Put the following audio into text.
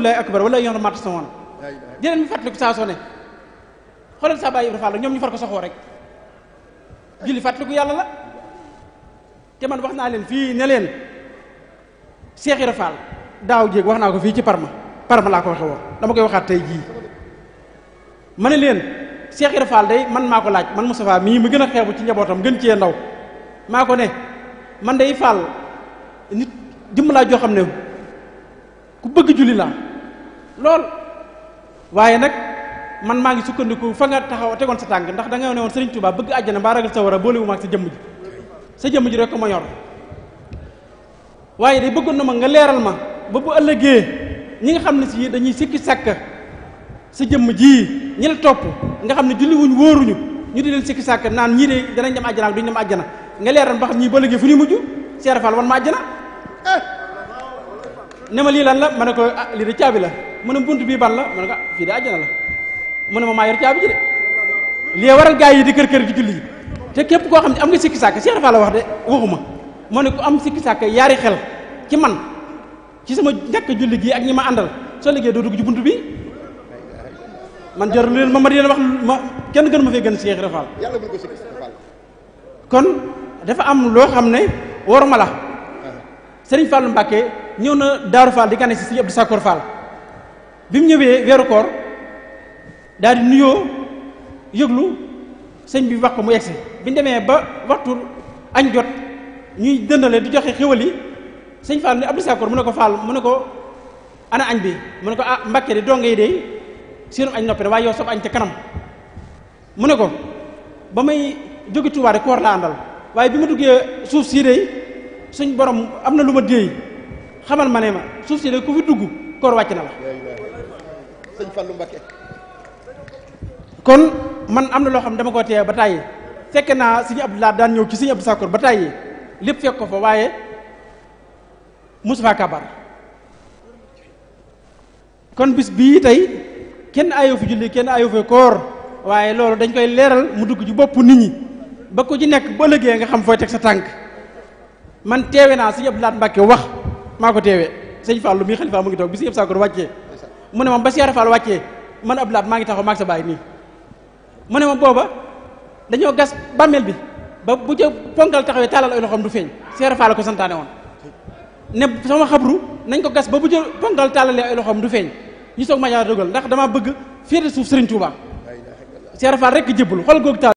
lay akbar wala yoon mat sama woon di leen mi fàttaliku saa soo ne xoolal saa Baay Ibra Fall ñoom ñu far ko soxoo rek julli fàttaliku yàlla la te man wax naa leen fii ne leen Cheikh Ibra Fall daaw jéeg wax naa ko fii ci Parma laa ko waxe woon dama koy waxaat tey jii ma ne leen Cheikh Ibra Fall day man maa ko laaj man Moustapha mii mu gën a xeebu ci njabootam gën cee ndaw maa ko ne man day Fall nit jëmm laa joo xam ne ku bëgg julli laa lool waaye nag man maa ngi sukkandiku fa nga taxaw tegoon sa tànk ndax da nga ne woon Serigne Touba bëgg àjjana mbaa ragal sa war a boolewu ma ak sa jëmm ji rek ko ma ñor waaye day bëggoon na ma nga leeral ma ba bu ëllëgee ñi nga xam ne si dañuy sikki sàkka sa jëmm ji ñi la topp nga xam ne julli wuñ wóoruñu ñu di leen sikki sàkka naan ñii de danañ dem àjjana ak duñ dem àjjana nga leeral ba xam ñii ba ëllëgee fu ñuy mujj Cheikh Ibra Fall wan ma àjjana ne ma lii lan la ma ne ko ah lii de caabi la mu ne bunt bii ban la ma ne ko ah fii de àjjana la mu ne ma maa yor caabi ji de lii waral gaa yi di kër kër di julli ji te képp koo xam ne am nga sikki sàkk Cheikh Ibra Fall la wax de waxuma moo ne ku am sikki sàkk yaari xel ci man ci sama ñàkk julli gi ak ñi ma àndal soo liggéey doo dugg ci bunt bi man jor leen ma di leen wax ma kenn gën ma fee gën Cheikh Ibra Fall kon dafa am loo xam ne war ma la Serigne Fallou Mbacké ñëw na Daaru Fall di gane si Serigne Abdou Sakor Fall bi mu ñëwee weeru koor daal di nuyoo yëglu sëñ bi wax ko mu egsi bi ñu demee ba waxtu añ jot ñuy dëndale di joxe xéwal yi sëñ Fall ne Abdou Sakor mu ne ko Fall mu ne ko ana añ bi mu ne ko ah Mbacké di donge yi de seenum añ noppi waaye yow sob añ ca kanam mu ne ko ba may jóge Tuubaa de koor laa àndal waaye bi ma duggee suuf sii de suñ borom am na lu ma déey xamal ma ne ma suuf si de ku fi dugg koor wàcc na la sëñ Fallou Mbacké kon man am na loo xam ne dama ko teew ba tàyyi fekk naa Sëñ Abdoulaye daan ñëw ci Sëñ Abdou Sakor ba tàyyi lépp fekk ko fa waaye Moustapha Kabar kon bis bii tey kenn ayoo fi julli kenn ayoo fi koor waaye loolu dañ koy leeral mu dugg ci bopp nit ñi ba ko ci nekk ba ëllëgee nga xam fooy teg sa tànk man teewe naa Sëñ Abdoulaye Mbacké wax maa ko teewee sëñ Fallou mii xalifa mu ngi toog bi Sëñ Abdou Sakor wàccee mu ne ma ba Cheikh Ibra Fall wàccee man Abdoulaye maa ngi taxaw maag sa baay nii mu ne ma booba dañoo gas bàmmeel bi ba bu ca ponkal taxawee taalal ay loxoom du feeñ Cheikh Ibra Fall ko santaane woon ne sama xabru nañ ko gas ba bu ca ponkal taalalee ay loxoom du feeñ ñu soog ma ñaar dogal ndax dama bëgg féete suuf Serigne Touba Cheikh Ibra Fall rek jébbalu xool googu taal